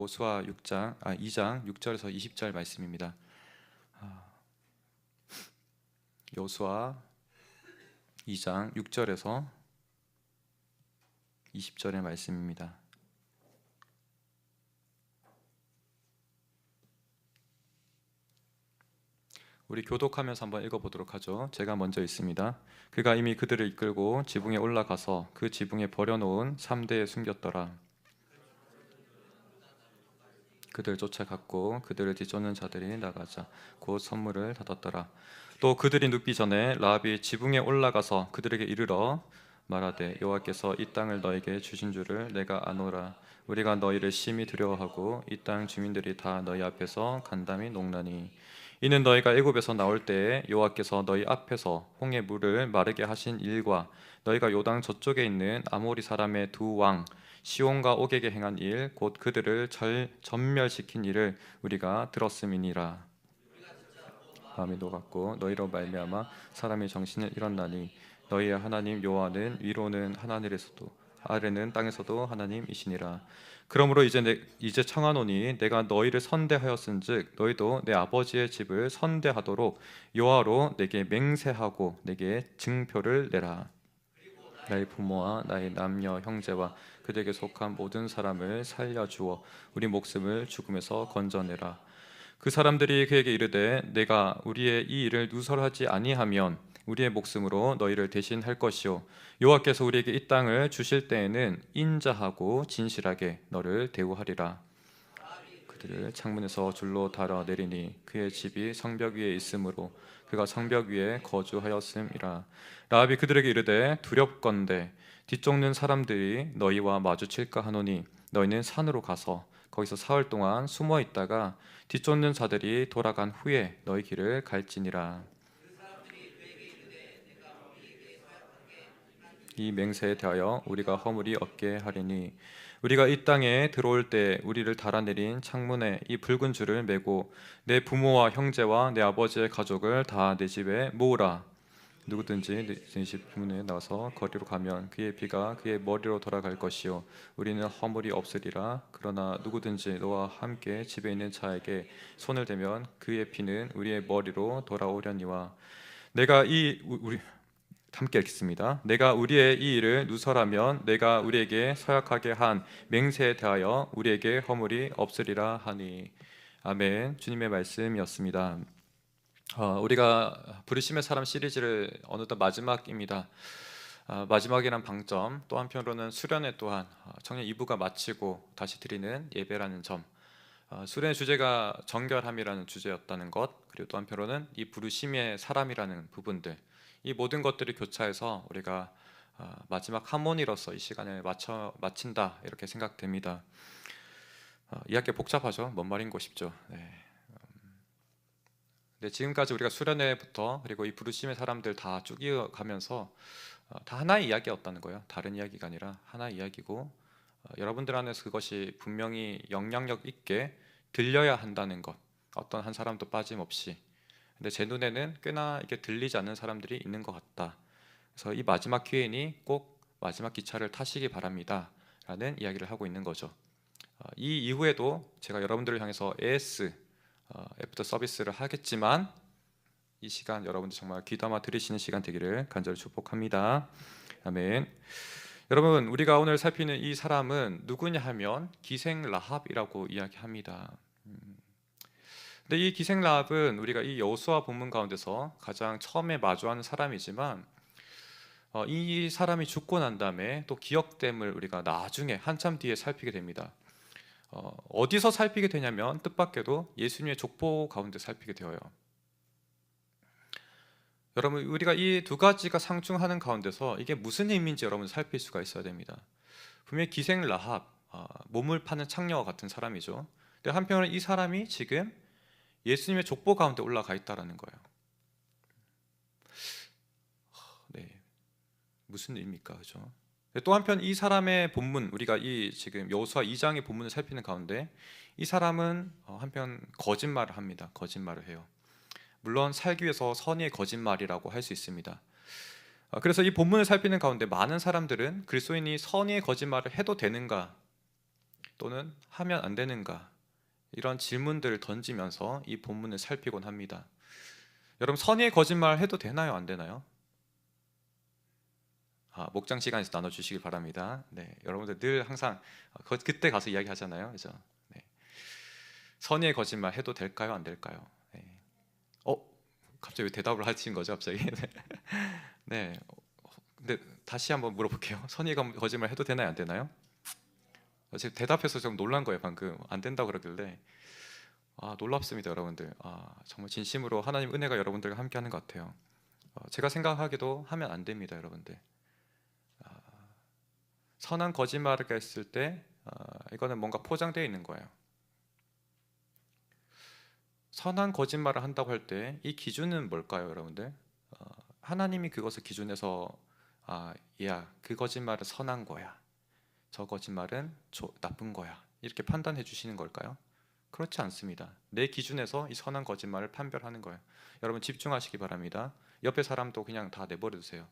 여호수아 2장 6절에서 20절 말씀입니다. 여호수아 2장 6절에서 20절의 말씀입니다. 우리 교독하면서 한번 읽어보도록 하죠. 제가 먼저 읽습니다. 그가 이미 그들을 이끌고 지붕에 올라가서 그 지붕에 버려놓은 3대에 숨겼더라. 그들 쫓아갔고 그들을 뒤쫓는 자들이 나가자 곧 선문을 닫았더라. 또 그들이 눕기 전에 라합이 지붕에 올라가서 그들에게 이르러 말하되 여호와께서 이 땅을 너에게 주신 줄을 내가 아노라. 우리가 너희를 심히 두려워하고 이 땅 주민들이 다 너희 앞에서 간담이 녹나니 이는 너희가 애굽에서 나올 때에 여호와께서 너희 앞에서 홍해 물을 마르게 하신 일과 너희가 요당 저쪽에 있는 아모리 사람의 두 왕 시온과 옥에게 행한 일 곧 그들을 전멸시킨 일을 우리가 들었음이니라. 마음이 녹았고 너희로 말미암아 사람이 정신을 잃었나니 너희의 하나님 여호와는 위로는 하늘에서도 아래는 땅에서도 하나님이시니라. 그러므로 이제 청하노니 내가 너희를 선대하였은즉 너희도 내 아버지의 집을 선대하도록 여호와로 내게 맹세하고 내게 증표를 내라. 나의 부모와 나의 남녀 형제와 그들에게 속한 모든 사람을 살려주어 우리 목숨을 죽음에서 건져내라. 그 사람들이 그에게 이르되 내가 우리의 이 일을 누설하지 아니하면 우리의 목숨으로 너희를 대신할 것이요 여호와께서 우리에게 이 땅을 주실 때에는 인자하고 진실하게 너를 대우하리라. 그들을 창문에서 줄로 달아 내리니 그의 집이 성벽 위에 있으므로 그가 성벽 위에 거주하였음이라. 라합이 그들에게 이르되 두렵건대 뒤쫓는 사람들이 너희와 마주칠까 하노니 너희는 산으로 가서 거기서 사흘 동안 숨어 있다가 뒤쫓는 자들이 돌아간 후에 너희 길을 갈지니라. 이 맹세에 대하여 우리가 허물이 없게 하리니 우리가 이 땅에 들어올 때 우리를 달아내린 창문에 이 붉은 줄을 메고 내 부모와 형제와 내 아버지의 가족을 다 내 집에 모으라. 누구든지 내 집 문에 나와서 거리로 가면 그의 피가 그의 머리로 돌아갈 것이요 우리는 허물이 없으리라. 그러나 누구든지 너와 함께 집에 있는 자에게 손을 대면 그의 피는 우리의 머리로 돌아오려니와 내가 우리 함께 읽겠습니다. 내가 우리의 이 일을 누설하면 내가 우리에게 서약하게 한 맹세에 대하여 우리에게 허물이 없으리라 하니. 아멘. 주님의 말씀이었습니다. 우리가 부르심의 사람 시리즈를 어느덧 마지막입니다. 마지막이란 방점, 또 한편으로는 수련회 또한 청년 2부가 마치고 다시 드리는 예배라는 점, 수련의 주제가 정결함이라는 주제였다는 것, 그리고 또 한편으로는 이 부르심의 사람이라는 부분들, 이 모든 것들이 교차해서 우리가 마지막 하모니로서 이 시간을 마친다 이렇게 생각됩니다. 이야기 복잡하죠. 뭔 말인고 싶죠. 네, 지금까지 우리가 수련회부터 그리고 이 부르심의 사람들 다 쭉 이어가면서 다 하나의 이야기였다는 거예요. 다른 이야기가 아니라 하나의 이야기고 여러분들 안에서 그것이 분명히 영향력 있게 들려야 한다는 것, 어떤 한 사람도 빠짐없이. 근데 제 눈에는 꽤나 이게 들리지 않는 사람들이 있는 것 같다. 그래서 이 마지막 기회니 꼭 마지막 기차를 타시기 바랍니다 라는 이야기를 하고 있는 거죠. 이 이후에도 제가 여러분들을 향해서 AS 애프터 서비스를 하겠지만 이 시간 여러분들 정말 귀담아 들으시는 시간 되기를 간절히 축복합니다. 아멘. 여러분, 우리가 오늘 살피는 이 사람은 누구냐 하면 기생 라합이라고 이야기합니다. 근데 이 기생 라합은 우리가 이 여호수아 본문 가운데서 가장 처음에 마주하는 사람이지만 이 사람이 죽고 난 다음에 또 기억됨을 우리가 나중에 한참 뒤에 살피게 됩니다. 어디서 살피게 되냐면 뜻밖에도 예수님의 족보 가운데 살피게 되어요. 여러분, 우리가 이 두 가지가 상충하는 가운데서 이게 무슨 의미인지 여러분 살필 수가 있어야 됩니다. 분명히 기생 라합, 몸을 파는 창녀와 같은 사람이죠. 근데 한편으로는 이 사람이 지금 예수님의 족보 가운데 올라가 있다라는 거예요. 네, 무슨 의미입니까, 그죠? 또 한편 이 사람의 본문, 우리가 이 지금 여호수아 2장의 본문을 살피는 가운데 이 사람은 한편 거짓말을 합니다. 거짓말을 해요. 물론 살기 위해서 선의의 거짓말이라고 할 수 있습니다. 그래서 이 본문을 살피는 가운데 많은 사람들은 그리스도인이 선의의 거짓말을 해도 되는가, 또는 하면 안 되는가, 이런 질문들을 던지면서 이 본문을 살피곤 합니다. 여러분, 선의의 거짓말 해도 되나요, 안 되나요? 목장 시간에서 나눠주시길 바랍니다. 네, 여러분들 늘 항상 그때 가서 이야기하잖아요, 그죠? 네. 선의의 거짓말 해도 될까요, 안 될까요? 네. 갑자기 왜 대답을 하신 거죠, 갑자기? 네. 근데 다시 한번 물어볼게요. 선의의 거짓말 해도 되나요, 안 되나요? 지금 대답해서 좀 놀란 거예요, 방금. 안 된다고 그러길래. 놀랍습니다, 여러분들. 정말 진심으로 하나님 은혜가 여러분들과 함께하는 것 같아요. 제가 생각하기도 하면 안 됩니다, 여러분들. 선한 거짓말을 했을 때 이거는 뭔가 포장되어 있는 거예요. 선한 거짓말을 한다고 할 때 이 기준은 뭘까요, 여러분들? 하나님이 그것을 기준해서 야, 그 거짓말은 선한 거야, 저 거짓말은 나쁜 거야, 이렇게 판단해 주시는 걸까요? 그렇지 않습니다. 내 기준에서 이 선한 거짓말을 판별하는 거예요. 여러분 집중하시기 바랍니다. 옆에 사람도 그냥 다 내버려 두세요.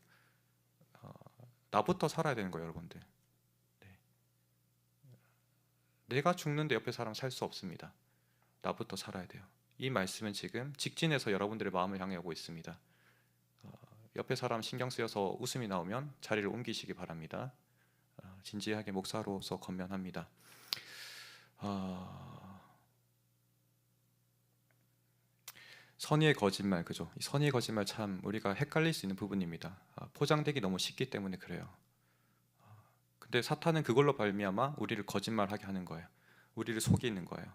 나부터 살아야 되는 거예요, 여러분들. 네. 내가 죽는데 옆에 사람 살 수 없습니다. 나부터 살아야 돼요. 이 말씀은 지금 직진해서 여러분들의 마음을 향해 오고 있습니다. 옆에 사람 신경 쓰여서 웃음이 나오면 자리를 옮기시기 바랍니다. 진지하게 목사로서 권면합니다. 선의의 거짓말, 그죠? 이 선의의 거짓말 참 우리가 헷갈릴 수 있는 부분입니다. 포장되기 너무 쉽기 때문에 그래요. 근데 사탄은 그걸로 발미암아 우리를 거짓말하게 하는 거예요. 우리를 속이는 거예요.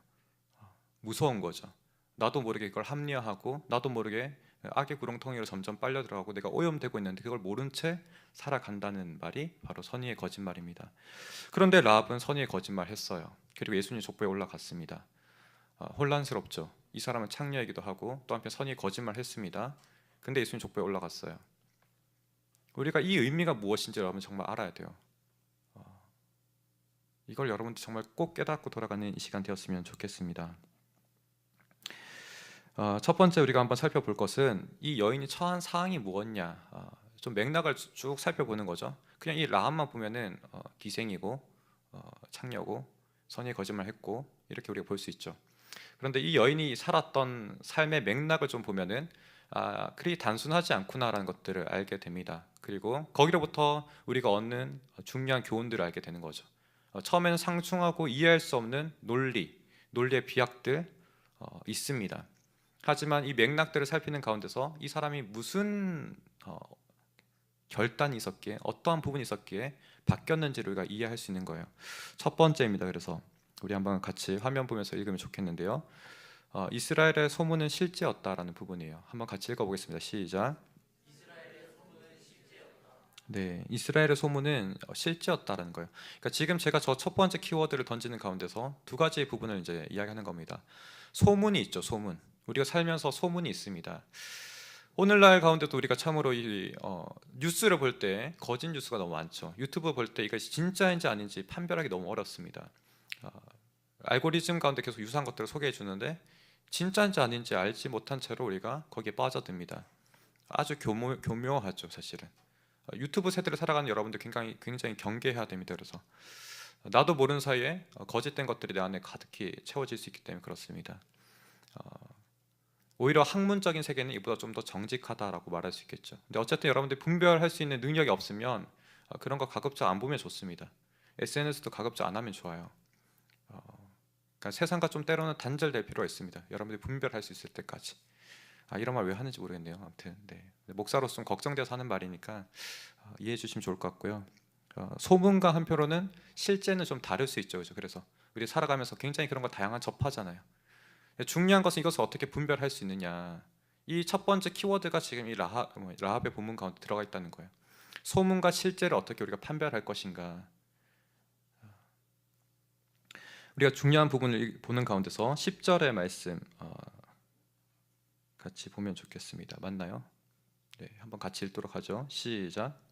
무서운 거죠. 나도 모르게 그걸 합리화하고 나도 모르게 악의 구렁텅이로 점점 빨려 들어가고 내가 오염되고 있는데 그걸 모른 채 살아간다는 말이 바로 선의의 거짓말입니다. 그런데 라합은 선의의 거짓말 했어요. 그리고 예수님 족보에 올라갔습니다. 혼란스럽죠. 이 사람은 창녀이기도 하고 또 한편 선의의 거짓말 했습니다. 근데 예수님 족보에 올라갔어요. 우리가 이 의미가 무엇인지 여러분 정말 알아야 돼요. 이걸 여러분들 정말 꼭 깨닫고 돌아가는 이 시간 되었으면 좋겠습니다. 첫 번째 우리가 한번 살펴볼 것은 이 여인이 처한 사항이 무엇냐, 좀 맥락을 쭉 살펴보는 거죠. 그냥 이 라합만 보면은 기생이고 창녀고 선의의 거짓말했고 이렇게 우리가 볼 수 있죠. 그런데 이 여인이 살았던 삶의 맥락을 좀 보면은 그리 단순하지 않구나라는 것들을 알게 됩니다. 그리고 거기로부터 우리가 얻는 중요한 교훈들을 알게 되는 거죠. 처음에는 상충하고 이해할 수 없는 논리의 비약들 있습니다. 하지만 이 맥락들을 살피는 가운데서 이 사람이 무슨 결단이 있었기에, 어떠한 부분이 있었기에 바뀌었는지를 우리가 이해할 수 있는 거예요. 첫 번째입니다. 그래서 우리 한번 같이 화면 보면서 읽으면 좋겠는데요. 이스라엘의 소문은 실제였다라는 부분이에요. 한번 같이 읽어보겠습니다. 시작. 네, 이스라엘의 소문은 실제였다라는 거예요. 그러니까 지금 제가 저 첫 번째 키워드를 던지는 가운데서 두 가지의 부분을 이제 이야기하는 겁니다. 소문이 있죠, 소문. 우리가 살면서 소문이 있습니다. 오늘날 가운데도 우리가 참으로 뉴스를 볼 때 거짓 뉴스가 너무 많죠. 유튜브 볼 때 이것이 진짜인지 아닌지 판별하기 너무 어렵습니다. 알고리즘 가운데 계속 유사한 것들을 소개해 주는데 진짜인지 아닌지 알지 못한 채로 우리가 거기에 빠져듭니다. 아주 교묘하죠, 사실은. 유튜브 세대를 살아가는 여러분들 굉장히 경계해야 됩니다. 그래서 나도 모르는 사이에 거짓된 것들이 내 안에 가득히 채워질 수 있기 때문에 그렇습니다. 오히려 학문적인 세계는 이보다 좀 더 정직하다라고 말할 수 있겠죠. 근데 어쨌든 여러분들이 분별할 수 있는 능력이 없으면 그런 거 가급적 안 보면 좋습니다. SNS도 가급적 안 하면 좋아요. 그러니까 세상과 좀 때로는 단절될 필요가 있습니다. 여러분들이 분별할 수 있을 때까지. 이런 말 왜 하는지 모르겠네요. 아무튼 목사로서 좀 걱정돼서 하는 말이니까 이해해 주시면 좋을 것 같고요. 소문과 한표로는 실제는 좀 다를 수 있죠. 그래서 우리 살아가면서 굉장히 그런 거 다양한 접하잖아요. 중요한 것은 이것을 어떻게 분별할 수 있느냐. 이 첫 번째 키워드가 지금 이 라합의 본문 가운데 들어가 있다는 거예요. 소문과 실제를 어떻게 우리가 판별할 것인가. 우리가 중요한 부분을 보는 가운데서 10절의 말씀 같이 보면 좋겠습니다. 맞나요? 네, 한번 같이 읽도록 하죠. 시작.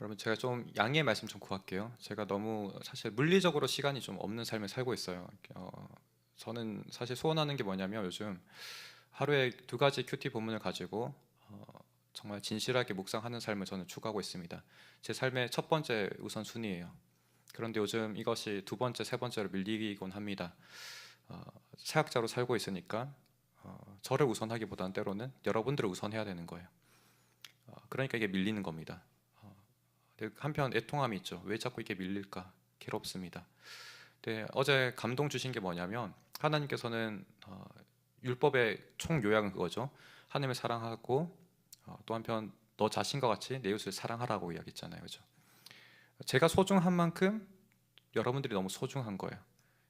여러분 여러분 제가 좀 양해의 말씀 좀 구할게요. 제가 너무 사실 물리적으로 시간이 좀 없는 삶을 살고 있어요. 저는 사실 소원하는 게 뭐냐면 요즘 하루에 2가지 큐티 본문을 가지고 정말 진실하게 묵상하는 삶을 저는 추구하고 있습니다. 제 삶의 첫 번째 우선순위예요. 그런데 요즘 이것이 2번째, 3번째로 밀리곤 합니다. 사역자로 살고 있으니까 저를 우선하기보다는 때로는 여러분들을 우선해야 되는 거예요. 그러니까 이게 밀리는 겁니다. 한편 애통함이 있죠. 왜 자꾸 이게 밀릴까? 괴롭습니다. 근데 어제 감동 주신 게 뭐냐면 하나님께서는 율법의 총 요약은 그거죠. 하나님을 사랑하고 또 한편 너 자신과 같이 내 이웃을 사랑하라고 이야기했잖아요. 그죠? 제가 소중한 만큼 여러분들이 너무 소중한 거예요.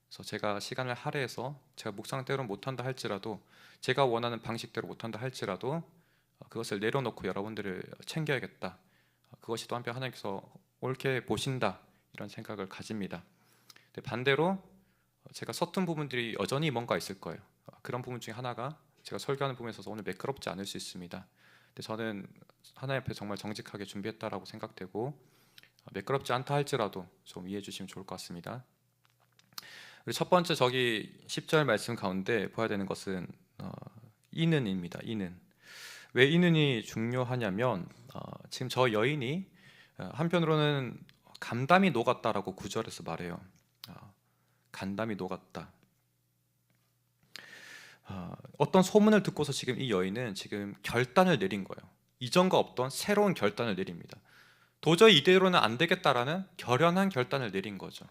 그래서 제가 시간을 할애해서 제가 묵상대로 못한다 할지라도 제가 원하는 방식대로 못한다 할지라도 그것을 내려놓고 여러분들을 챙겨야겠다. 그것이 또 한편 하나님께서 옳게 보신다 이런 생각을 가집니다. 근데 반대로 제가 서툰 부분들이 여전히 뭔가 있을 거예요. 그런 부분 중에 하나가 제가 설교하는 부분에 있어서 오늘 매끄럽지 않을 수 있습니다. 근데 저는 하나님 앞에 정말 정직하게 준비했다라고 생각되고 매끄럽지 않다 할지라도 좀 이해해 주시면 좋을 것 같습니다. 우리 첫 번째 저기 10절 말씀 가운데 보아야 되는 것은 이는입니다. 이는. 왜 이는이 중요하냐면 지금 저 여인이 한편으로는 감담이 녹았다라고 9절에서 말해요. 간담이 녹았다. 어떤 소문을 듣고서 지금 이 여인은 지금 결단을 내린 거예요. 이전과 없던 새로운 결단을 내립니다. 도저히 이대로는 안 되겠다라는 결연한 결단을 내린 거죠.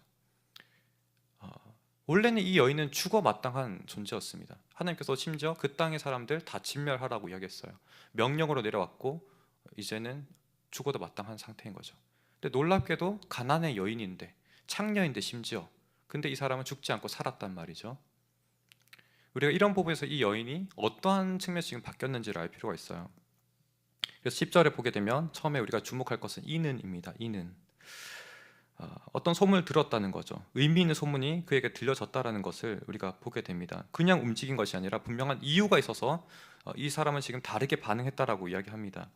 원래는 이 여인은 죽어 마땅한 존재였습니다. 하나님께서 심지어 그 땅의 사람들 다 진멸하라고 이야기했어요. 명령으로 내려왔고 이제는 죽어도 마땅한 상태인 거죠. 근데 놀랍게도 가난의 여인인데 창녀인데 심지어 근데 이 사람은 죽지 않고 살았단 말이죠. 우리가 이런 부분에서 이 여인이 어떠한 측면에서 지금 바뀌었는지를 알 필요가 있어요. 그래서 10절에 보게 되면 처음에 우리가 주목할 것은 이는입니다. 이는. 어떤 소문을 들었다는 거죠. 의미 있는 소문이 그에게 들려졌다라는 것을 우리가 보게 됩니다. 그냥 움직인 것이 아니라 분명한 이유가 있어서 이 사람은 지금 다르게 반응했다라고 이야기합니다.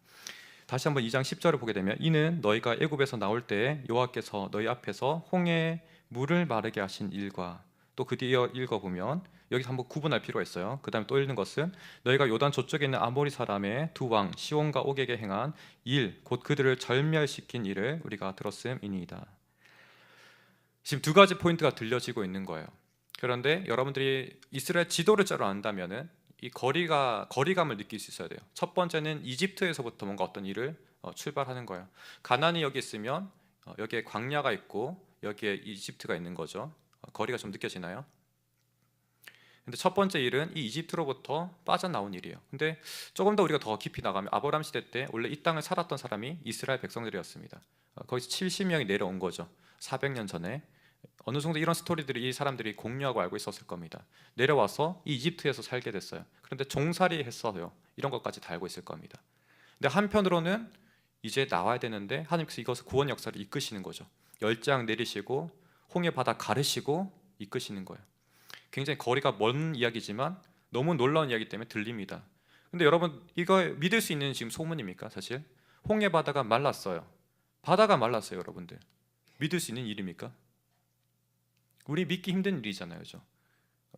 다시 한번 2장 10절을 보게 되면 이는 너희가 애굽에서 나올 때에 여호와께서 너희 앞에서 홍해에 물을 마르게 하신 일과 또 그 뒤에 읽어보면 여기서 한번 구분할 필요가 있어요. 그 다음에 또 읽는 것은 너희가 요단 저쪽에 있는 아모리 사람의 2왕 시온과 옥에게 행한 일 곧 그들을 절멸시킨 일을 우리가 들었음이니이다. 지금 2가지 포인트가 들려지고 있는 거예요. 그런데 여러분들이 이스라엘 지도를 잘 안다면은 이 거리감을 느낄 수 있어야 돼요. 첫 번째는 이집트에서부터 뭔가 어떤 일을 출발하는 거예요. 가나안이 여기 있으면 여기에 광야가 있고 여기에 이집트가 있는 거죠. 거리가 좀 느껴지나요? 근데 첫 번째 일은 이 이집트로부터 빠져나온 일이에요. 근데 조금 더 우리가 더 깊이 나가면 아브라함 시대 때 원래 이 땅을 살았던 사람이 이스라엘 백성들이었습니다. 거기서 70명이 내려온 거죠. 400년 전에. 어느 정도 이런 스토리들이 이 사람들이 공유하고 알고 있었을 겁니다. 내려와서 이 이집트에서 살게 됐어요. 그런데 종살이 했어요. 이런 것까지 다 알고 있을 겁니다. 근데 한편으로는 이제 나와야 되는데 하나님께서 이것을 구원 역사를 이끄시는 거죠. 열장 내리시고 홍해 바다 가르시고 이끄시는 거예요. 굉장히 거리가 먼 이야기지만 너무 놀라운 이야기 때문에 들립니다. 근데 여러분 이거 믿을 수 있는 지금 소문입니까? 사실 홍해 바다가 말랐어요. 바다가 말랐어요. 여러분들 믿을 수 있는 일입니까? 우리 믿기 힘든 일이잖아요. 그죠?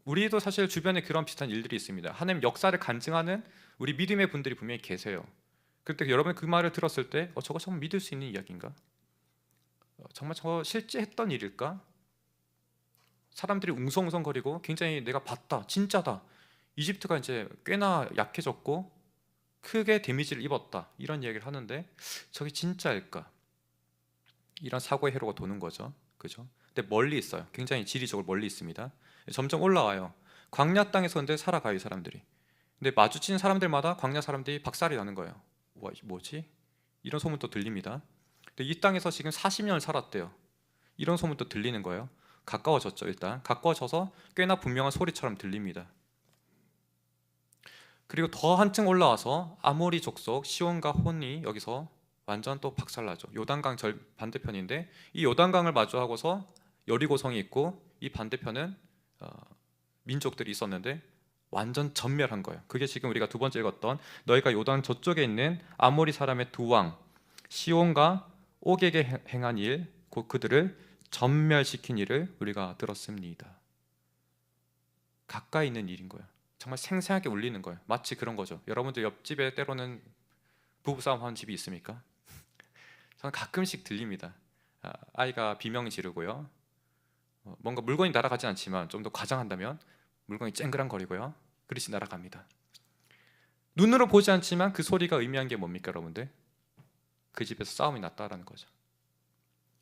우리도 사실 주변에 그런 비슷한 일들이 있습니다. 하나님 역사를 간증하는 우리 믿음의 분들이 분명히 계세요. 그때 여러분 그 말을 들었을 때 저거 정말 믿을 수 있는 이야기인가? 정말 저거 실제 했던 일일까? 사람들이 웅성웅성거리고 굉장히 내가 봤다, 진짜다. 이집트가 이제 꽤나 약해졌고 크게 데미지를 입었다 이런 이야기를 하는데 저게 진짜일까? 이런 사고의 회로가 도는 거죠. 그죠? 근데 멀리 있어요. 굉장히 지리적으로 멀리 있습니다. 점점 올라와요. 광야 땅에서 근데 살아가요, 이 사람들이. 근데 마주치는 사람들마다 광야 사람들이 박살이 나는 거예요. 와, 뭐지? 이런 소문도 들립니다. 근데 이 땅에서 지금 40년을 살았대요. 이런 소문도 들리는 거예요. 가까워졌죠. 일단 가까워져서 꽤나 분명한 소리처럼 들립니다. 그리고 더 한층 올라와서 아모리 족속 시온과 혼이 여기서 완전 또 박살나죠. 요단강 절 반대편인데 이 요단강을 마주하고서 여리고성이 있고 이 반대편은 민족들이 있었는데 완전 전멸한 거예요. 그게 지금 우리가 2번째 읽었던 너희가 요단 저쪽에 있는 아모리 사람의 2왕 시온과 옥에게 행한 일, 곧 그들을 전멸시킨 일을 우리가 들었습니다. 가까이 있는 일인 거예요. 정말 생생하게 울리는 거예요. 마치 그런 거죠. 여러분들 옆집에 때로는 부부싸움 하는 집이 있습니까? 저는 가끔씩 들립니다. 아이가 비명 지르고요. 뭔가 물건이 날아가지 않지만 좀 더 과장한다면 물건이 쨍그랑거리고요. 그릇이 날아갑니다. 눈으로 보지 않지만 그 소리가 의미한 게 뭡니까, 여러분들? 그 집에서 싸움이 났다라는 거죠.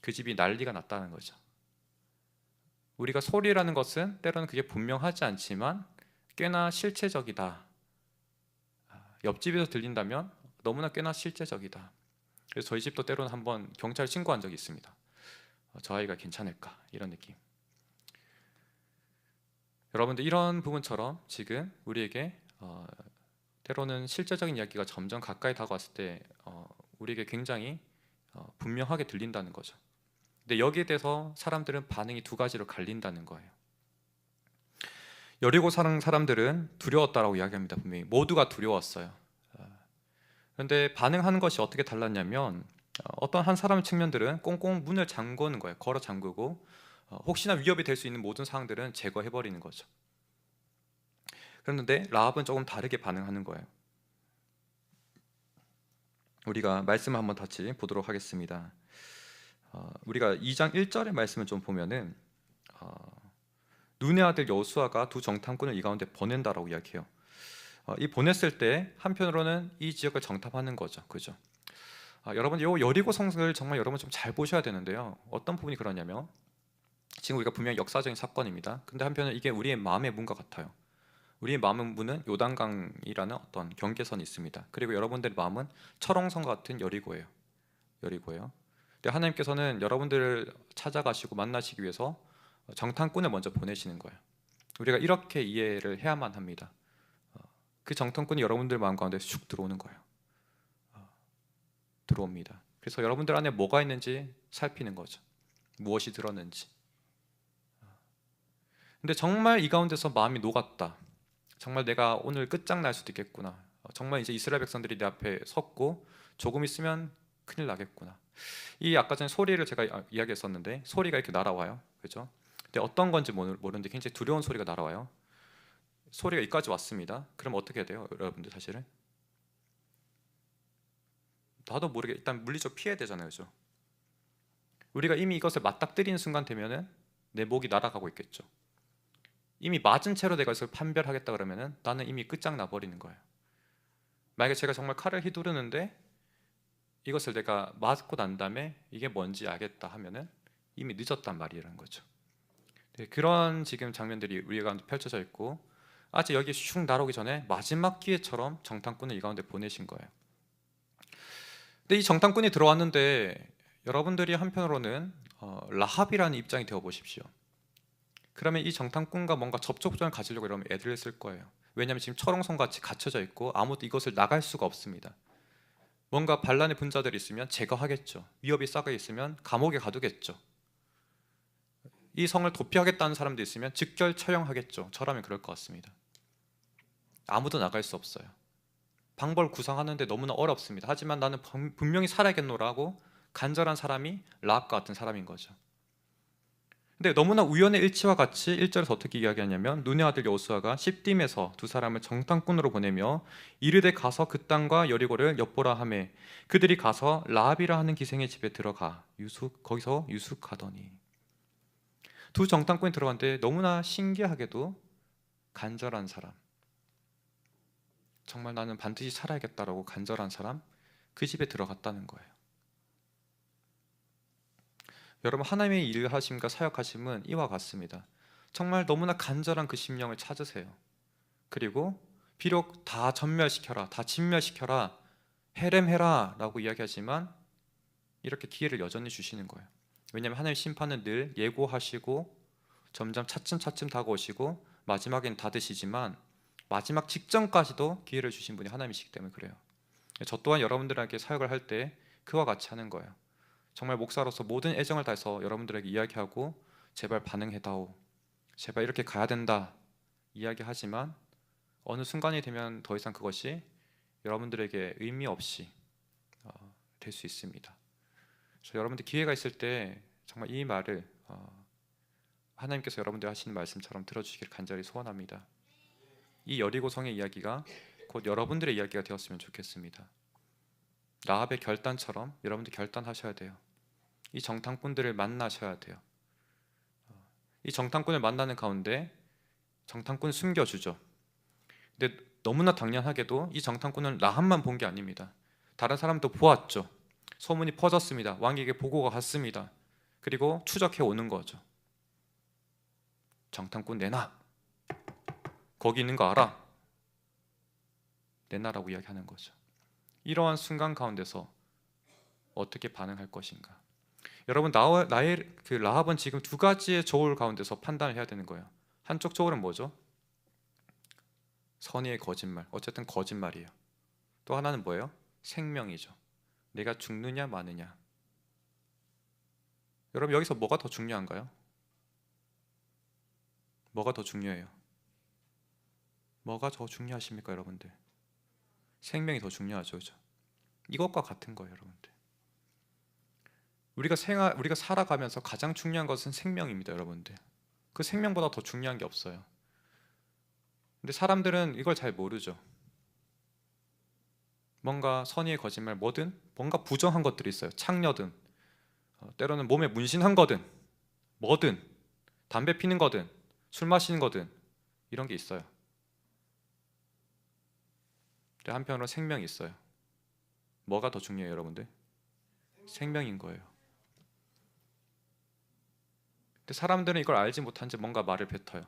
그 집이 난리가 났다는 거죠. 우리가 소리라는 것은 때로는 그게 분명하지 않지만 꽤나 실체적이다. 옆집에서 들린다면 너무나 꽤나 실제적이다. 그래서 저희 집도 때로는 한번 경찰 신고한 적이 있습니다. 저 아이가 괜찮을까? 이런 느낌. 여러분들 이런 부분처럼 지금 우리에게 때로는 실제적인 이야기가 점점 가까이 다가왔을 때 우리에게 굉장히 분명하게 들린다는 거죠. 근데 여기에 대해서 사람들은 반응이 두 가지로 갈린다는 거예요. 여리고 사는 사람들은 두려웠다라고 이야기합니다. 분명히 모두가 두려웠어요. 그런데 반응하는 것이 어떻게 달랐냐면 어떤 한 사람의 측면들은 꽁꽁 문을 잠그는 거예요. 걸어 잠그고 혹시나 위협이 될 수 있는 모든 상황들은 제거해버리는 거죠. 그런데 라합은 조금 다르게 반응하는 거예요. 우리가 말씀을 한번 같이 보도록 하겠습니다. 우리가 2장 1절의 말씀을 좀 보면은 눈의 아들 여호수아가 두 정탐꾼을 이 가운데 보낸다라고 이야기해요. 이 보냈을 때 한편으로는 이 지역을 정탐하는 거죠, 그죠? 여러분, 이 여리고 성을 정말 여러분 좀 잘 보셔야 되는데요. 어떤 부분이 그러냐면 지금 우리가 분명히 역사적인 사건입니다. 근데 한편은 이게 우리의 마음의 문과 같아요. 우리의 마음의 문은 요단강이라는 어떤 경계선이 있습니다. 그리고 여러분들의 마음은 철옹성 같은 여리고예요. 여리고예요. 근데 하나님께서는 여러분들을 찾아가시고 만나시기 위해서 정탐꾼을 먼저 보내시는 거예요. 우리가 이렇게 이해를 해야만 합니다. 그 정탐꾼이 여러분들 마음 가운데 쑥 들어오는 거예요. 들어옵니다. 그래서 여러분들 안에 뭐가 있는지 살피는 거죠. 무엇이 들었는지. 근데 정말 이 가운데서 마음이 녹았다. 정말 내가 오늘 끝장날 수도 있겠구나. 정말 이제 이스라엘 백성들이 내 앞에 섰고 조금 있으면 큰일 나겠구나. 이 아까 전에 소리를 제가 이야기했었는데 소리가 이렇게 날아와요. 그죠? 근데 어떤 건지 모르는데 굉장히 두려운 소리가 날아와요. 소리가 여기까지 왔습니다. 그럼 어떻게 해야 돼요? 여러분들 사실은 나도 모르게 일단 물리적 피해야 되잖아요. 그죠? 우리가 이미 이것을 맞닥뜨리는 순간 되면은 내 목이 날아가고 있겠죠. 이미 맞은 채로 내가 이것을 판별하겠다 그러면은 나는 이미 끝장나 버리는 거예요. 만약에 제가 정말 칼을 휘두르는데 이것을 내가 맞고 난 다음에 이게 뭔지 알겠다 하면은 이미 늦었단 말이라는 거죠. 네, 그런 지금 장면들이 우리 가운데 펼쳐져 있고 아직 여기 슉 날아오기 전에 마지막 기회처럼 정탐꾼을 이 가운데 보내신 거예요. 근데 이 정탐꾼이 들어왔는데 여러분들이 한편으로는 라합이라는 입장이 되어 보십시오. 그러면 이 정탐꾼과 뭔가 접촉점을 가지려고 이러면 애들을 쓸 거예요. 왜냐하면 지금 철옹성같이 갇혀져 있고 아무도 이것을 나갈 수가 없습니다. 뭔가 반란의 분자들이 있으면 제거하겠죠. 위협이 싹여 있으면 감옥에 가두겠죠. 이 성을 도피하겠다는 사람도 있으면 즉결 처형하겠죠. 저라면 그럴 것 같습니다. 아무도 나갈 수 없어요. 방법을 구상하는데 너무나 어렵습니다. 하지만 나는 분명히 살아야겠노라고 간절한 사람이 라합과 같은 사람인 거죠. 근데 너무나 우연의 일치와 같이 1절에서 어떻게 이야기하냐면 눈의 아들 여호수아가 십딤에서 두 사람을 정탐꾼으로 보내며 이르되 가서 그 땅과 여리고를 엿보라 하매 그들이 가서 라합이라 하는 기생의 집에 들어가 거기서 유숙하더니 두 정탐꾼이 들어갔는데 너무나 신기하게도 간절한 사람, 정말 나는 반드시 살아야겠다라고 간절한 사람, 그 집에 들어갔다는 거예요. 여러분, 하나님의 일하심과 사역하심은 이와 같습니다. 정말 너무나 간절한 그 심령을 찾으세요. 그리고 비록 다 전멸시켜라, 다 진멸시켜라, 해렘해라 라고 이야기하지만 이렇게 기회를 여전히 주시는 거예요. 왜냐하면 하나님의 심판은 늘 예고하시고 점점 차츰차츰 다가오시고 마지막엔 다 드시지만 마지막 직전까지도 기회를 주신 분이 하나님이시기 때문에 그래요. 저 또한 여러분들에게 사역을 할 때 그와 같이 하는 거예요. 정말 목사로서 모든 애정을 다해서 여러분들에게 이야기하고 제발 반응해다오, 제발 이렇게 가야 된다 이야기하지만 어느 순간이 되면 더 이상 그것이 여러분들에게 의미 없이 될 수 있습니다. 여러분들 기회가 있을 때 정말 이 말을 하나님께서 여러분들 하시는 말씀처럼 들어주시기를 간절히 소원합니다. 이 여리고성의 이야기가 곧 여러분들의 이야기가 되었으면 좋겠습니다. 라합의 결단처럼 여러분들 결단하셔야 돼요. 이 정탐꾼들을 만나셔야 돼요. 이 정탐꾼을 만나는 가운데 정탐꾼을 숨겨주죠. 근데 너무나 당연하게도 이 정탐꾼은 라합만 본 게 아닙니다. 다른 사람도 보았죠. 소문이 퍼졌습니다. 왕에게 보고가 갔습니다. 그리고 추적해 오는 거죠. 정탐꾼 내놔. 거기 있는 거 알아. 내놔라고 이야기하는 거죠. 이러한 순간 가운데서 어떻게 반응할 것인가? 여러분, 나의 그 라합은 지금 두 가지의 조울 가운데서 판단을 해야 되는 거예요. 한쪽 조울은 뭐죠? 선의의 거짓말. 어쨌든 거짓말이에요. 또 하나는 뭐예요? 생명이죠. 내가 죽느냐 마느냐. 여러분, 여기서 뭐가 더 중요한가요? 뭐가 더 중요해요? 뭐가 더 중요하십니까, 여러분들? 생명이 더 중요하죠, 그죠? 이것과 같은 거예요, 여러분들. 우리가 살아가면서 가장 중요한 것은 생명입니다, 여러분들. 그 생명보다 더 중요한 게 없어요. 근데 사람들은 이걸 잘 모르죠. 뭔가 선의의 거짓말, 뭐든 뭔가 부정한 것들이 있어요. 창녀든, 때로는 몸에 문신한 거든, 뭐든, 담배 피는 거든, 술 마시는 거든, 이런 게 있어요. 근데 한편으로 생명이 있어요. 뭐가 더 중요해요, 여러분들? 생명인 거예요. 근데 사람들은 이걸 알지 못한 채 뭔가 말을 뱉어요.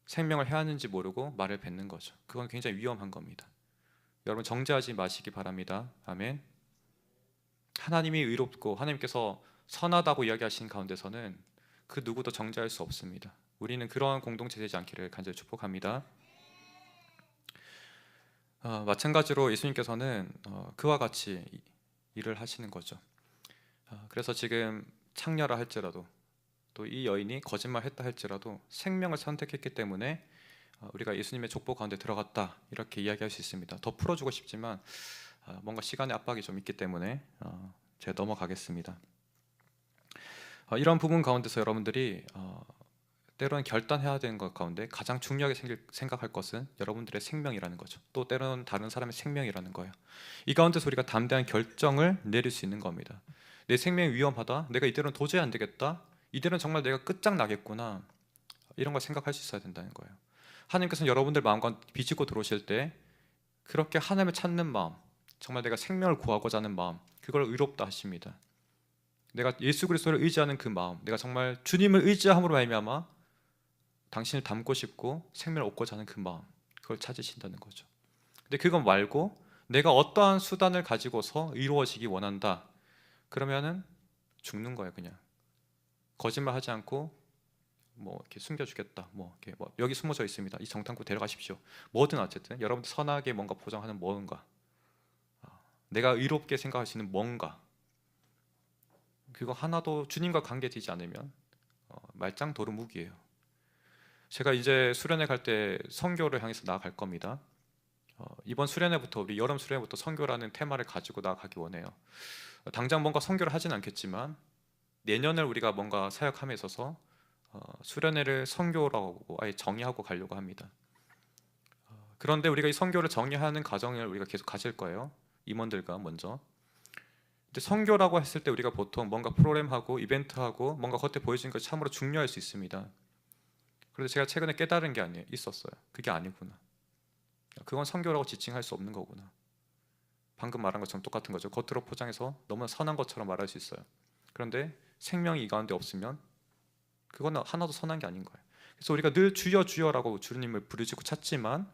생명을 해하는지 모르고 말을 뱉는 거죠. 그건 굉장히 위험한 겁니다. 여러분, 정죄하지 마시기 바랍니다. 아멘. 하나님이 의롭고 하나님께서 선하다고 이야기하신 가운데서는 그 누구도 정죄할 수 없습니다. 우리는 그러한 공동체 되지 않기를 간절히 축복합니다. 마찬가지로 예수님께서는 그와 같이 일을 하시는 거죠. 그래서 지금 창녀라 할지라도 또 이 여인이 거짓말했다 할지라도 생명을 선택했기 때문에 우리가 예수님의 족보 가운데 들어갔다, 이렇게 이야기할 수 있습니다. 더 풀어주고 싶지만 뭔가 시간의 압박이 좀 있기 때문에 제가 넘어가겠습니다. 이런 부분 가운데서 여러분들이 때로는 결단해야 되는 것 가운데 가장 중요하게 생각할 것은 여러분들의 생명이라는 거죠. 또 때로는 다른 사람의 생명이라는 거예요. 이 가운데서 우리가 담대한 결정을 내릴 수 있는 겁니다. 내 생명이 위험하다, 내가 이대로는 도저히 안 되겠다, 이대로는 정말 내가 끝장나겠구나, 이런 걸 생각할 수 있어야 된다는 거예요. 하나님께서는 여러분들 마음과 비집고 들어오실 때 그렇게 하나님을 찾는 마음, 정말 내가 생명을 구하고자 하는 마음, 그걸 의롭다 하십니다. 내가 예수 그리스도를 의지하는 그 마음, 내가 정말 주님을 의지함으로 말미암아 당신을 닮고 싶고 생명을 얻고자 하는 그 마음, 그걸 찾으신다는 거죠. 근데 그거 말고 내가 어떠한 수단을 가지고서 이루어지기 원한다, 그러면은 죽는 거예요. 그냥 거짓말하지 않고 뭐 이렇게 숨겨주겠다, 여기 숨어져 있습니다, 이 정탐꾼 데려가십시오, 뭐든 어쨌든 여러분들 선하게 뭔가 포장하는 뭔가, 내가 의롭게 생각할 수 있는 뭔가, 그거 하나도 주님과 관계되지 않으면 말짱 도루묵이에요. 제가 이제 수련회 갈 때 선교를 향해서 나아갈 겁니다. 이번 수련회부터, 우리 여름 수련회부터 선교라는 테마를 가지고 나아가기 원해요. 당장 뭔가 선교를 하진 않겠지만 내년을 우리가 뭔가 사역함에 있어서 수련회를 선교라고 아예 정의하고 가려고 합니다. 그런데 우리가 이 선교를 정의하는 과정을 우리가 계속 가질 거예요. 임원들과 먼저. 근데 선교라고 했을 때 우리가 보통 뭔가 프로그램하고 이벤트하고 뭔가 겉에 보여지는 것이 참으로 중요할 수 있습니다. 그런데 제가 최근에 깨달은 게 있었어요. 그게 아니구나. 그건 선교라고 지칭할 수 없는 거구나. 방금 말한 것처럼 똑같은 거죠. 겉으로 포장해서 너무나 선한 것처럼 말할 수 있어요. 그런데 생명이 이 가운데 없으면 그건 하나도 선한 게 아닌 거예요. 그래서 우리가 늘 주여 주여라고 주님을 부르짖고 찾지만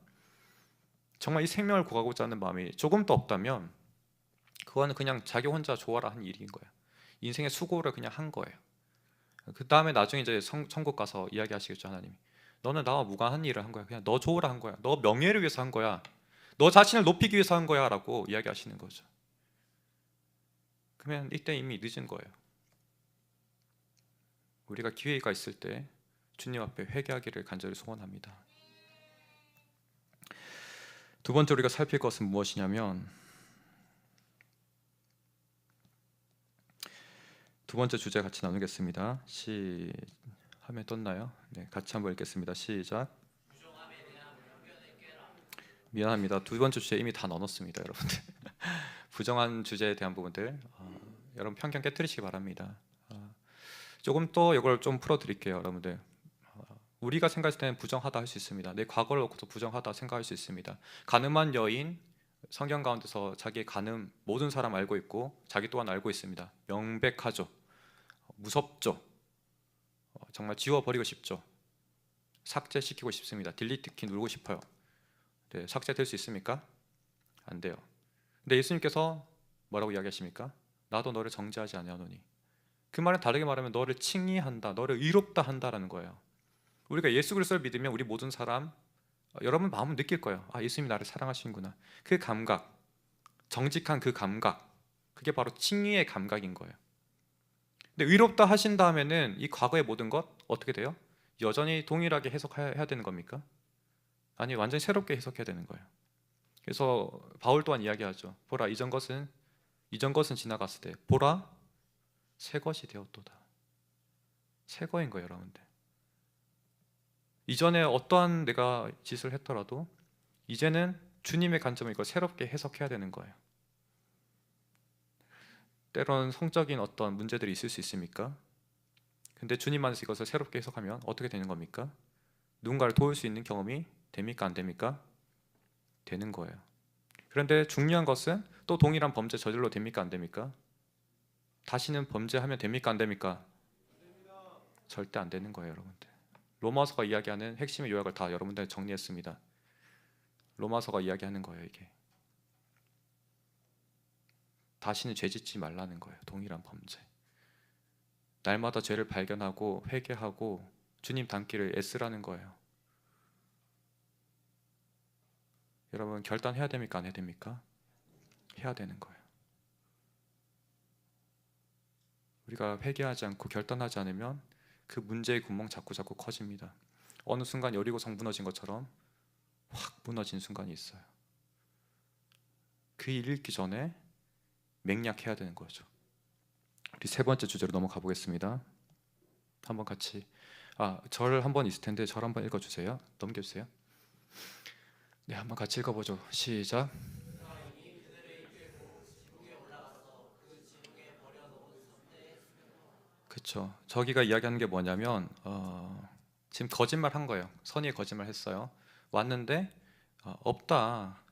정말 이 생명을 구하고자 하는 마음이 조금도 없다면 그거는 그냥 자기 혼자 좋아라 한 일인 거예요. 인생의 수고를 그냥 한 거예요. 그 다음에 나중에 이제 천국 가서 이야기하시겠죠. 하나님이 너는 나와 무관한 일을 한 거야. 그냥 너 좋으라 한 거야. 너 명예를 위해서 한 거야. 너 자신을 높이기 위해서 한 거야 라고 이야기하시는 거죠. 그러면 이때 이미 늦은 거예요. 우리가 기회가 있을 때 주님 앞에 회개하기를 간절히 소원합니다. 두 번째 우리가 살필 것은 무엇이냐면 두 번째 주제 같이 나누겠습니다. 화면 떴나요? 네, 같이 한번 읽겠습니다. 시작. 미안합니다. 두 번째 주제 이미 다 넣어놨습니다, 여러분들. 부정한 주제에 대한 부분들 여러분 편견 깨뜨리시기 바랍니다. 조금 더 이걸 좀 풀어드릴게요, 여러분들. 우리가 생각했을 때는 부정하다 할 수 있습니다. 내 과거를 놓고도 부정하다 생각할 수 있습니다. 가늠한 여인, 성경 가운데서 자기의 가늠 모든 사람 알고 있고 자기 또한 알고 있습니다. 명백하죠. 무섭죠. 정말 지워버리고 싶죠. 삭제시키고 싶습니다. 딜리트 키 누르고 싶어요. 네, 삭제될 수 있습니까? 안 돼요. 근데 예수님께서 뭐라고 이야기하십니까? 나도 너를 정죄하지 아니하노니. 그 말은 다르게 말하면 너를 칭의한다, 너를 의롭다 한다라는 거예요. 우리가 예수 그리스도를 믿으면 우리 모든 사람, 여러분 마음은 느낄 거예요. 아, 예수님이 나를 사랑하시는구나. 그 감각, 정직한 그 감각, 그게 바로 칭의의 감각인 거예요. 근데 의롭다 하신 다음에는 이 과거의 모든 것 어떻게 돼요? 여전히 동일하게 해석해야 되는 겁니까? 아니, 완전히 새롭게 해석해야 되는 거예요. 그래서 바울 또한 이야기하죠. 보라, 이전 것은 지나갔을 때 보라, 새 것이 되었도다. 새 거인 거예요, 여러분들. 이전에 어떠한 내가 짓을 했더라도 이제는 주님의 관점을 이걸 새롭게 해석해야 되는 거예요. 때로는 성적인 어떤 문제들이 있을 수 있습니까? 근데 주님 안에서 이것을 새롭게 해석하면 어떻게 되는 겁니까? 누군가를 도울 수 있는 경험이 됩니까? 안 됩니까? 되는 거예요. 그런데 중요한 것은 또 동일한 범죄 저질러 됩니까? 안 됩니까? 다시는 범죄하면 됩니까? 안 됩니까? 절대 안 되는 거예요, 여러분들. 로마서가 이야기하는 핵심의 요약을 다 여러분들 정리했습니다. 로마서가 이야기하는 거예요, 이게. 다시는 죄 짓지 말라는 거예요. 동일한 범죄. 날마다 죄를 발견하고 회개하고 주님 닮기를 애쓰라는 거예요. 여러분, 결단해야 됩니까? 안 해야 됩니까? 해야 되는 거예요. 우리가 회개하지 않고 결단하지 않으면 그 문제의 구멍 자꾸 커집니다. 어느 순간 여리고성 무너진 것처럼 확 무너진 순간이 있어요. 그 일 읽기 전에 맹약해야 되는 거죠. 우리 세 번째 주제로 넘어가 보겠습니다. 한번 같이 절 한번 있을 텐데 절 한번 읽어주세요. 넘겨주세요. 네, 한번 같이 읽어보죠. 시작. 그렇죠. 저기가 이야기하는 게 뭐냐면 지금 거짓말 한 거예요. 선의의 거짓말 했어요. 왔는데 없다.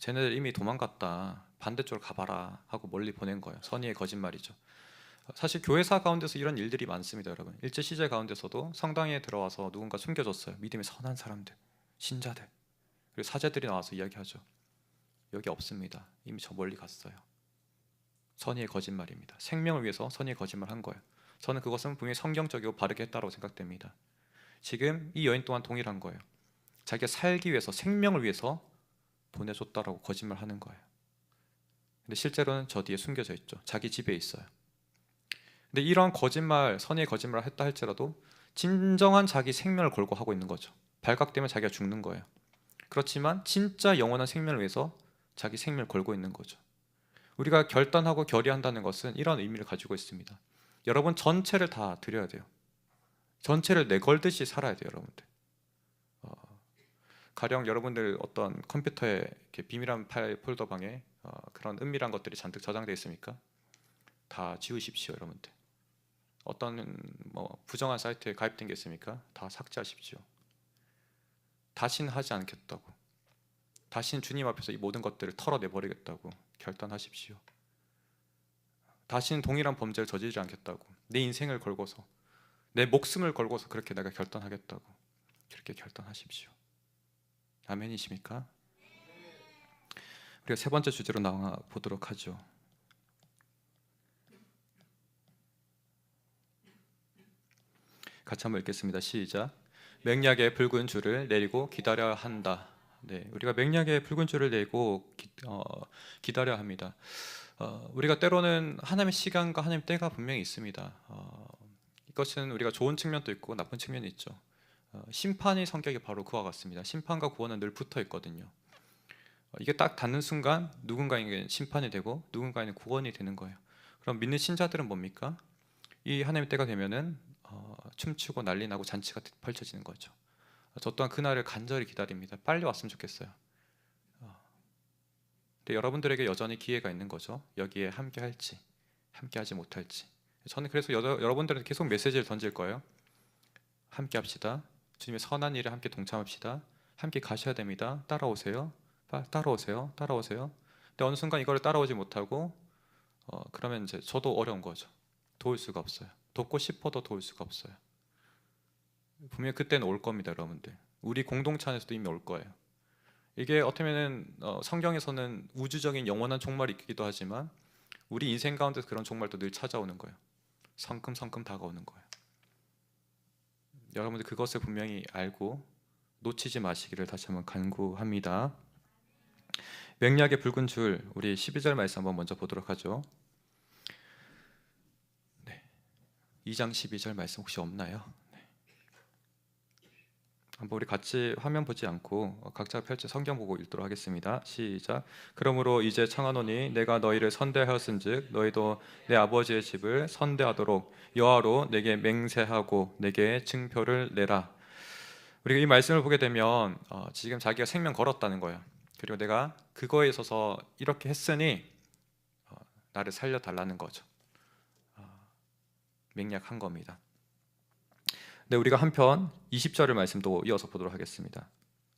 쟤네들 이미 도망갔다. 반대쪽으로 가봐라 하고 멀리 보낸 거예요. 선의의 거짓말이죠. 사실 교회사 가운데서 이런 일들이 많습니다, 여러분. 일제 시제 가운데서도 성당에 들어와서 누군가 숨겨줬어요. 믿음의 선한 사람들, 신자들. 그리고 사제들이 나와서 이야기하죠. 여기 없습니다. 이미 저 멀리 갔어요. 선의의 거짓말입니다. 생명을 위해서 선의의 거짓말 한 거예요. 저는 그것은 분명히 성경적이고 바르게 했다고 생각됩니다. 지금 이 여인 또한 동일한 거예요. 자기가 살기 위해서, 생명을 위해서 보내줬다라고 거짓말하는 거예요. 근데 실제로는 저 뒤에 숨겨져 있죠. 자기 집에 있어요. 근데 이러한 거짓말, 선의의 거짓말을 했다 할지라도 진정한 자기 생명을 걸고 하고 있는 거죠. 발각되면 자기가 죽는 거예요. 그렇지만 진짜 영원한 생명을 위해서 자기 생명을 걸고 있는 거죠. 우리가 결단하고 결의한다는 것은 이런 의미를 가지고 있습니다. 여러분 전체를 다 드려야 돼요. 전체를 내걸듯이 살아야 돼요, 여러분들. 가령 여러분들 어떤 컴퓨터에 이렇게 비밀한 파일 폴더 방에 그런 은밀한 것들이 잔뜩 저장되어 있습니까? 다 지우십시오, 여러분들. 어떤 부정한 사이트에 가입된 게 있습니까? 다 삭제하십시오. 다시는 하지 않겠다고, 다시는 주님 앞에서 이 모든 것들을 털어내버리겠다고 결단하십시오. 다시는 동일한 범죄를 저지르지 않겠다고, 내 인생을 걸고서, 내 목숨을 걸고서 그렇게 내가 결단하겠다고 그렇게 결단하십시오. 아멘이십니까? 우리가 세 번째 주제로 나와 보도록 하죠. 같이 한번 읽겠습니다. 시작. 맹약의 붉은 줄을 내리고 기다려야 한다. 네, 우리가 맹약의 붉은 줄을 내리고 기다려야 합니다. 우리가 때로는 하나님의 시간과 하나님의 때가 분명히 있습니다. 이것은 우리가 좋은 측면도 있고 나쁜 측면이 있죠. 심판의 성격이 바로 그와 같습니다. 심판과 구원은 늘 붙어 있거든요. 이게 딱 닿는 순간 누군가에게 심판이 되고 누군가에게는 구원이 되는 거예요. 그럼 믿는 신자들은 뭡니까? 이 하나님의 때가 되면은 춤추고 난리 나고 잔치가 펼쳐지는 거죠. 저 또한 그날을 간절히 기다립니다. 빨리 왔으면 좋겠어요. 근데 여러분들에게 여전히 기회가 있는 거죠. 여기에 함께 할지 함께 하지 못할지. 저는 그래서 여러분들한테 계속 메시지를 던질 거예요. 함께 합시다. 주님의 선한 일에 함께 동참합시다. 함께 가셔야 됩니다. 따라오세요. 따라오세요. 따라오세요. 근데 어느 순간 이걸 따라오지 못하고 그러면 이제 저도 어려운 거죠. 도울 수가 없어요. 돕고 싶어도 도울 수가 없어요. 분명히 그때는 올 겁니다, 여러분들. 우리 공동체 안에서도 이미 올 거예요. 이게 어떻게 보면 성경에서는 우주적인 영원한 종말이 있기도 하지만 우리 인생 가운데서 그런 종말도 늘 찾아오는 거예요. 성큼성큼 다가오는 거예요. 여러분들 그것을 분명히 알고 놓치지 마시기를 다시 한번 간구합니다. 맥락의 붉은 줄, 우리 12절 말씀 한번 먼저 보도록 하죠. 2장 12절 말씀 혹시 없나요? 한번 우리 같이 화면 보지 않고 각자 펼쳐 성경 보고 읽도록 하겠습니다. 시작. 그러므로 이제 청하노니 내가 너희를 선대하였은즉 너희도 내 아버지의 집을 선대하도록 여호와로 내게 맹세하고 내게 증표를 내라. 우리가 이 말씀을 보게 되면 지금 자기가 생명 걸었다는 거예요. 그리고 내가 그거에 있어서 이렇게 했으니 나를 살려달라는 거죠. 맹약한 겁니다. 네, 우리가 한편 20절의 말씀도 이어서 보도록 하겠습니다.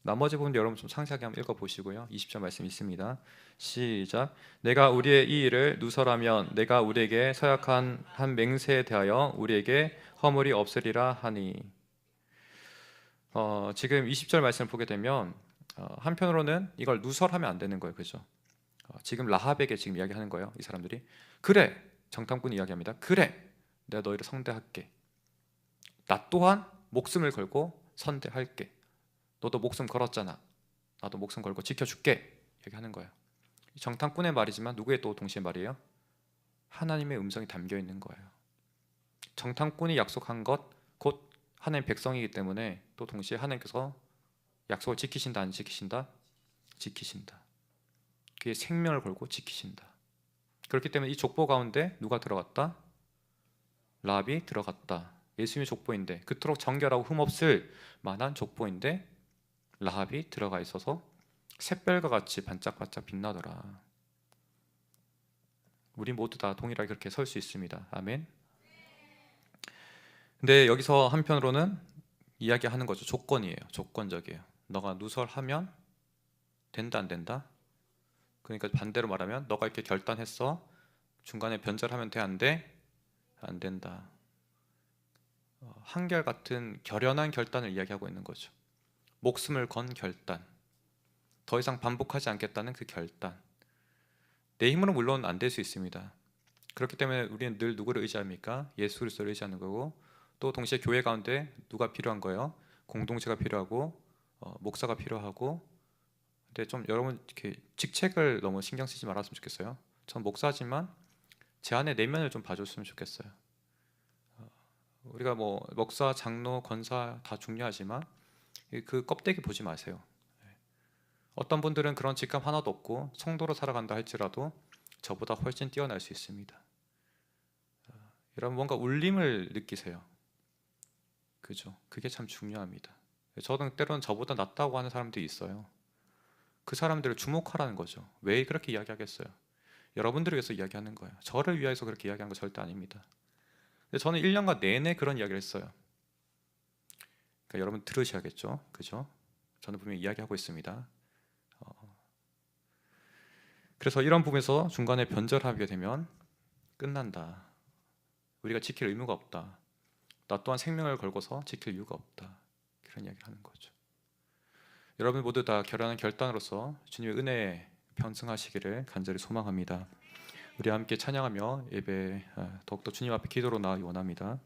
나머지 부분 여러분 좀 상세하게 한번 읽어보시고요. 20절 말씀 있습니다. 시작. 내가 우리의 이 일을 누설하면 내가 우리에게 서약한 한 맹세에 대하여 우리에게 허물이 없으리라 하니. 지금 20절 말씀을 보게 되면 한편으로는 이걸 누설하면 안 되는 거예요. 그죠? 지금 라합에게 지금 이야기하는 거예요. 이 사람들이. 그래. 정탐꾼이 이야기합니다. 그래. 내가 너희를 성대할게. 나 또한 목숨을 걸고 선대할게. 너도 목숨 걸었잖아. 나도 목숨 걸고 지켜줄게. 얘기하는 거예요. 정탐꾼의 말이지만 누구의 또 동시에 말이에요? 하나님의 음성이 담겨 있는 거예요. 정탐꾼이 약속한 것 곧 하나님 백성이기 때문에 또 동시에 하나님께서 약속을 지키신다 안 지키신다? 지키신다. 그게 생명을 걸고 지키신다. 그렇기 때문에 이 족보 가운데 누가 들어갔다? 라합이 들어갔다. 예수님의 족보인데 그토록 정결하고 흠없을 만한 족보인데 라합이 들어가 있어서 샛별과 같이 반짝반짝 빛나더라. 우리 모두 다 동일하게 그렇게 설 수 있습니다. 아멘. 근데 여기서 한편으로는 이야기하는 거죠. 조건이에요. 조건적이에요. 너가 누설하면 된다 안 된다? 그러니까 반대로 말하면 너가 이렇게 결단했어. 중간에 변절하면 돼 안 돼? 안 된다. 한결같은 결연한 결단을 이야기하고 있는 거죠. 목숨을 건 결단, 더 이상 반복하지 않겠다는 그 결단. 내 힘으로 물론 안 될 수 있습니다. 그렇기 때문에 우리는 늘 누구를 의지합니까? 예수 그리스도를 의지하는 거고, 또 동시에 교회 가운데 누가 필요한 거예요? 공동체가 필요하고 목사가 필요하고. 근데 좀 여러분 이렇게 직책을 너무 신경 쓰지 말았으면 좋겠어요. 전 목사지만 제 안에 내면을 좀 봐줬으면 좋겠어요. 우리가 뭐 목사, 장로, 권사 다 중요하지만 그 껍데기 보지 마세요. 어떤 분들은 그런 직감 하나도 없고 성도로 살아간다 할지라도 저보다 훨씬 뛰어날 수 있습니다. 여러분 뭔가 울림을 느끼세요. 그죠? 그게 참 중요합니다. 저는 때로는 저보다 낫다고 하는 사람들이 있어요. 그 사람들을 주목하라는 거죠. 왜 그렇게 이야기하겠어요? 여러분들을 위해서 이야기하는 거예요. 저를 위해서 그렇게 이야기한 거 절대 아닙니다. 근데 저는 1년간 내내 그런 이야기를 했어요. 그러니까 여러분 들으셔야겠죠, 그죠? 저는 분명히 이야기하고 있습니다. 그래서 이런 부분에서 중간에 변절하게 되면 끝난다. 우리가 지킬 의무가 없다. 나 또한 생명을 걸고서 지킬 이유가 없다. 그런 이야기를 하는 거죠. 여러분 모두 다 결연한 결단으로서 주님의 은혜에 편승하시기를 간절히 소망합니다. 우리 함께 찬양하며 예배 더욱더 주님 앞에 기도로 나아가기 원합니다.